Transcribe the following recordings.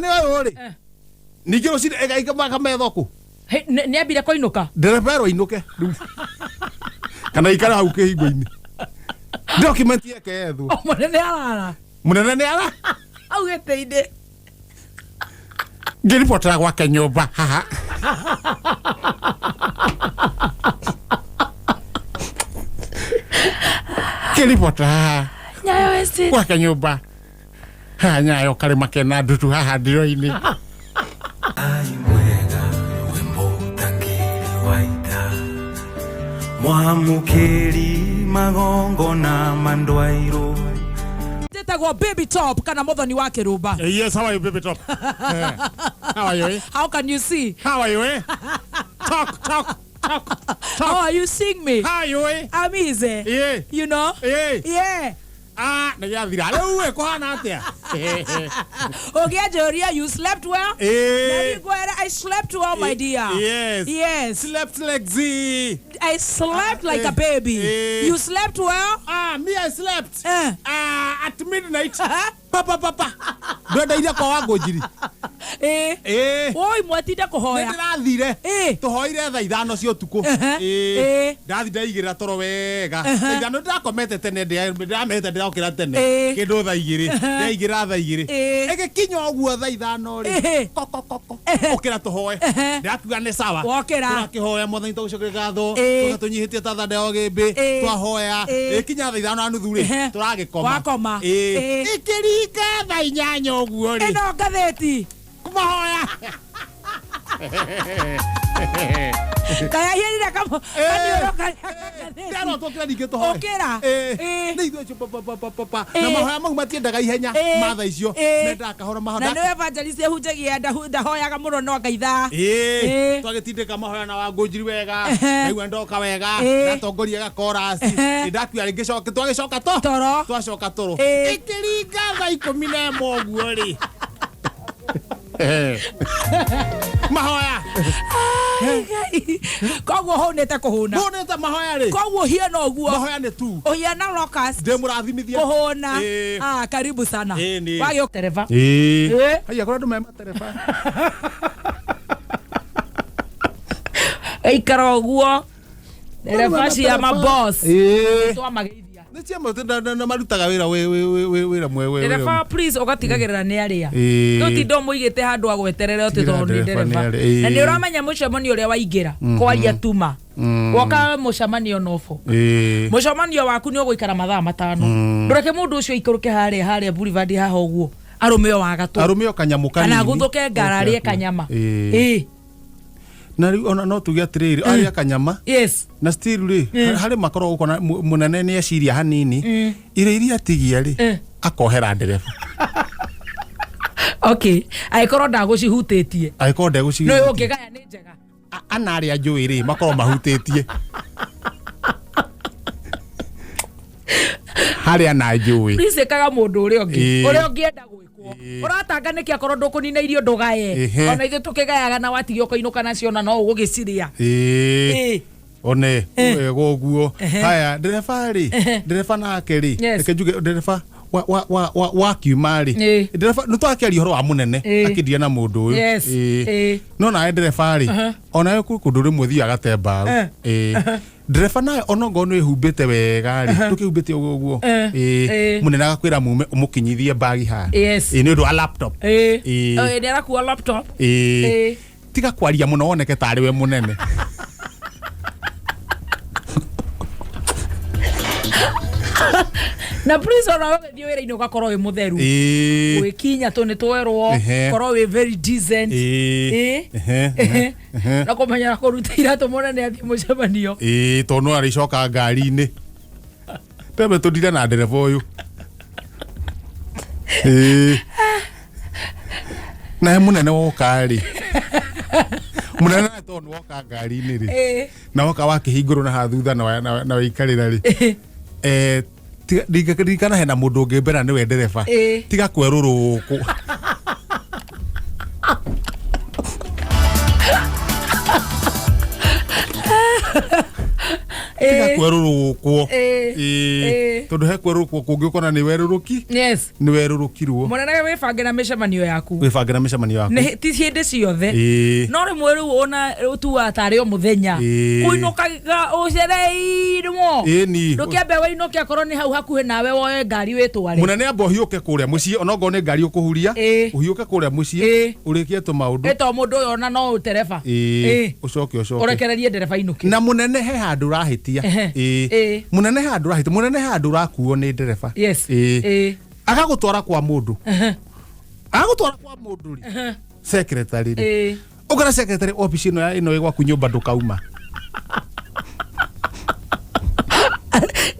Ni wewe uri. Ningiro cire ega makame thoko. Ni ambire koinuka. Nderefero inuke. Kana ikara hau kihingo-ini. Document yake yethu. Munene arara. Munene ni ara. Au geteinde. Ngiripotera gwake nyumba haha. Ngiripotera. Nyayo ese. Gwake nyumba. Ha nyayo kare makena ndutu haha ndiro-ini. Mwamukeri magongo na mandwairo. Ciethagwo baby top kana Muthoni Wakirumba. Yes, how are you, baby top? How are you? How can you see? How are you? Talk. How are you seeing me? How are you? I'm easy. Yeah. You know? Yeah. Yeah. Na ya thira. Lewe kohana atia. Okay, Joria, you slept well? There you go. I slept well, my dear. Yes. Yes. Slept like Z. I slept like a baby. You slept well? Me I slept. At midnight. Papa. Brother Iria kwa wangojiri. Oi mwatinde kuhoya. Ndirathire. Tuhoire tha ithano cia utuku. Ndathi ndaigira toro wega. Ithano ndakomete tene ndamete ndokira tene. Kindu tha igiri. Ndaigira tha igiri. Igikinya oguo tha ithano ri. Okira tuhoe. Ndatuga ni sawa. Turakihoya Muthoni tugucokeria gatho. Tugatunyihitie ta thandeo gimbi. Twahoya. Ikinya tha ithano na nuthu ri. Turagikoma. Wakoma. Ikirika tha inyanya oguo ri. Ino gatheti. Kumahoya. Kaya yeri kamo. Ndano tokira ninge tuhoe. Okira. Ni ithu papa. Na mahoya mau matiendaga ihenya matha icio. Menda kahora mahoya. Na no evangelist ehunjagia ndahoyaga muno no ngaitha. Twagitindika mahoya na wangojiri wega. Naigua ndoka wega. Ndatongoria ga chorus. Ndakuya ringi coke twagicoka toro. Twacoka toro. Ikiringa tha 11 oguo ri. Mahoya. Koguo honete kuhuna. Honete mahoya ri. Koguo hieno oguo. Mahoya ni tu. Ohiana locust. Ndemurathimithia. Kuhuna. Karibu sana. Wagio tereva. Haya kwa ndo mema tereva. Ikara oguo. Tereva cia maboss. Twa mageithia. Nicia na marutaga wira mwewe. Tereva please ugatigagirira ni aria. Tutindo muigite handu agweterere otitondu ni tereva. Na ni uramenya mucemanio uria waingira kwaria tuma. Woka mucemanio nofo. Mucemanio waku ni uguikara mathaa 5. Ndureke mundu ucio ikuruke haria boulevard haha oguo. Arumeo wa gatu. Arumeo kanyamu kanini. Kana guthuke ngararie kanyama. Na ona no tugia atiriri aria kanyama. Yes. Na still ri hari makoro ukona munene ni aciria hanini. Iria tigia ri akohera ndereba. Okay. Aikoro ndagucihutĩtie. Aikoro ndagucihutĩtie. No ũngĩgaya nĩ njega. Anari anjũĩ ri makoro mahutĩtie. Hari ana njũĩ. Please kaga mũndũ ũrĩa ũngĩenda gwĩkwo. Uratanga nĩkĩ akorwo ndũkũnina irio ndũgaye. Ona ithuĩ tũkĩgayaga na watigio kainũka nacio na no ũgũgĩciria. One goguo. Haya ndereba nake ri. Reke njuge ndereba wakiuma ri. Ndereba nitwakiaria horo wa munene akidia na mundu uyu. No na ndereba ri. Ona yo kundu rimwe thia gatemba. Ndereba naye onongo no ehumbite wega ri. Tukihumbite uguo. Munene agakwira mume umukinyithie bagi ha. Ni undu wa laptop. Ni arakuwa laptop. Tiga kwaria muno woneke tari we munene. Na please ona wewe ndio wera ino gakorwo wi mutheru. Wikinya tu ni twerwo korwo wi very decent. Na komanya na kuruta iratu munene athi mucemanio. To no aricoka ngari-ini. Pembe tudire na ndereva uyu. Na munene wokari. Munene to no woka ngari-ini ri. Na woka wakihingurwo na hathutha na wikarira ri. Digakana hena mundu ngembera ni we ndereba. Tiga kweruruku. tiga kwerurukwo tondu he kwerurukwo kungikona ni weruruki yes ni werurukirwo munene wibange na micemanio yaku ni ti hindi ciothe no ri mweru ona tu atari o muthenya kuinukaga ucereirwo ni ndukiambe winuke akorwo ni hau hakuhe nawe woe ngari witware munene amba hiuke kuria mucii onongo ni ngari ukuhuria uhiuke kuria mucii urikie tu maundu eto mundu uyo ona no utereba ucoke urekererie ndereba inuke na munene he handu rahitia munene handu rahitia munene handu rakuo ni ndereba yes agagutwara kwa mundu agagutwara kwa mundu ri secretary ri ugara secretary office ino igwaku nyumba ndukauma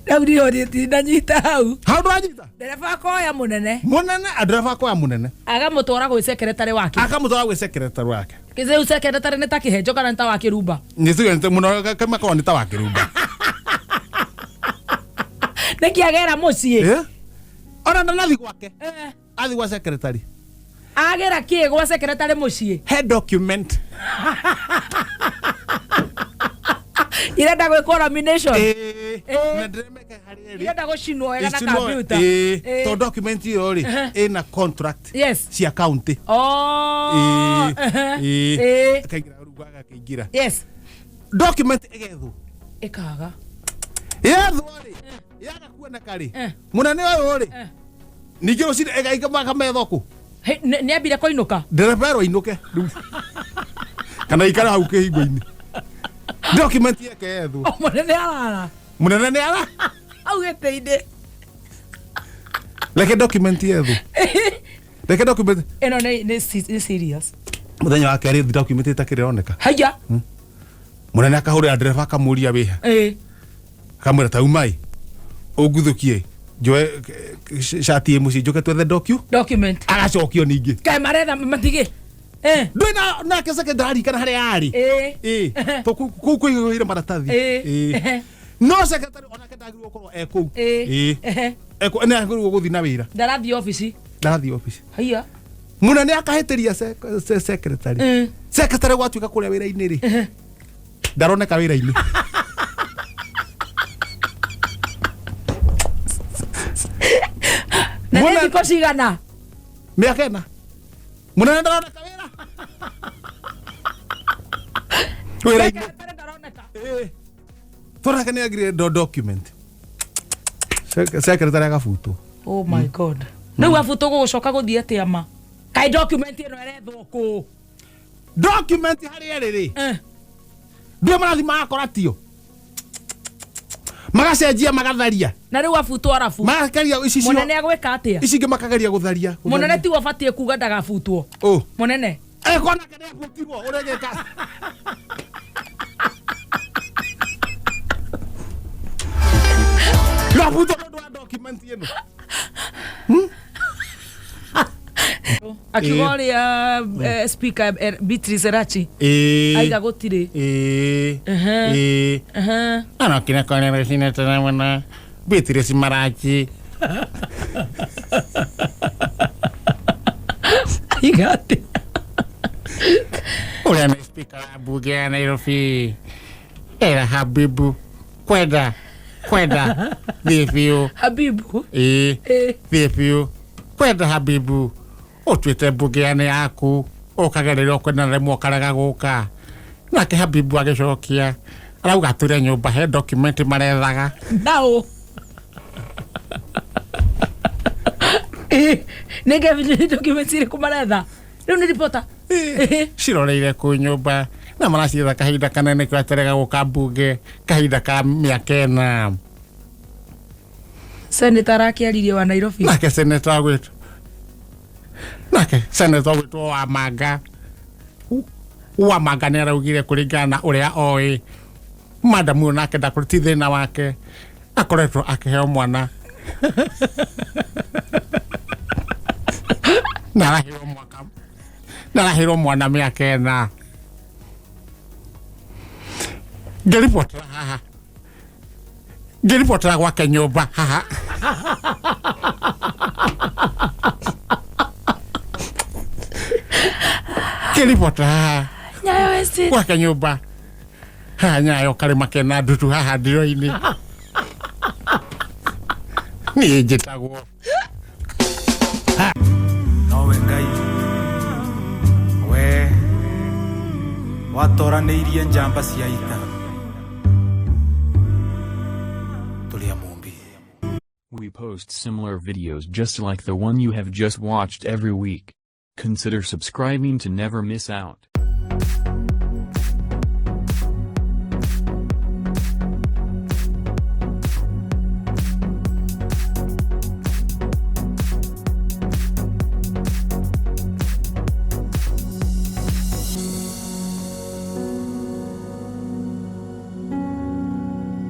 Naudi ori tinanyita hau ndanyita ndereba koya munene ndereba koya munene agamutwara gwi secretary wake kize secretary ni ta Kihenjo kana ta Wakirumba nithu muno kama kwa ni ta Wakirumba nikiagera mucii ona ndanathi gwake athi gwa secretary agera kie gwa secretary mucii he document irenda gwikwo lamination na ndremeka hariri irenda gucinwo wega na computer to document yo ri ina contract yes cia county kaingira rugwaga kaingira yes document egethu ikaga yethu ri yaga kuona kari munane oyo ri nigiro cire egaiga makamethoko ni ambire koinuka ndereba inuke kana ikara hau kihingo-ini document yake yethu munene ni ala au geteinde leke document yethu leke document eno ni serious muthenya wa keri document itakironeka haya munene akahurira ndereba akamuria wiha kamwira taumai uguthukie joe shati muci njuke twethe document agacokio ningi kae maretha matige ndwina na kesa ke ndari kana hari ari to ku kuire maratathi no secretary ona ke ndagirwo korwo eku eko ene agirwo guthi na wira ndarathi office haya munene akahetiria secretary gwatuika kuria wira-ini ri ndaroneka wira-ini na ndiko cigana miaka ena munene ndaroneka wira Tora ni agire document secretary agafuto oh my god no afuto gucoka guthie tiama kai document ino erethwo ku document hari eriri ndio marathi makoratio magacenjia magatharia na riu afuto arafu makaria ici cio munene agwika atia ici ngi makagaria gutharia munene ti wabatie kuga ndagafutwo munene kona kene afutirwo uregeka la puta ndo document yenu akigoria speaker Beatrice Rachi aiga gutire ana kina kone resina tena mwana Beatrice Marachi igate ule speaker bugia na irofi era Habibu kwenda vipi Habibu vipi kwenda Habibu otwite bugiane yaku okagerera kwenda remo karaga guka nake Habibu agicokia arauga ture nyumba he document marethaga ndao nege document iri kumaretha riu ni reporter ciroreire ku nyumba na maracitha kahinda kanene kwaterega guka mbunge kahinda ka miaka ena senator akiaririe wa Nairobi nake senator gwitu wa manga ni araugire kuringana uria oi madamu nake ndakuruti thina wake akoretwo akiheo mwana narahirwo mwana miaka ena ngiripotera gwake nyumba haha ngiripotera nyayo ese gwake nyumba Nyayo karima kena ndutu haha ndiro-ini. Ni Ciethagwo. Nowe Ngai we watoranĩirie njamba cia ita tulia mumbi. We post similar videos just like the one you have just watched every week. Consider subscribing to never miss out.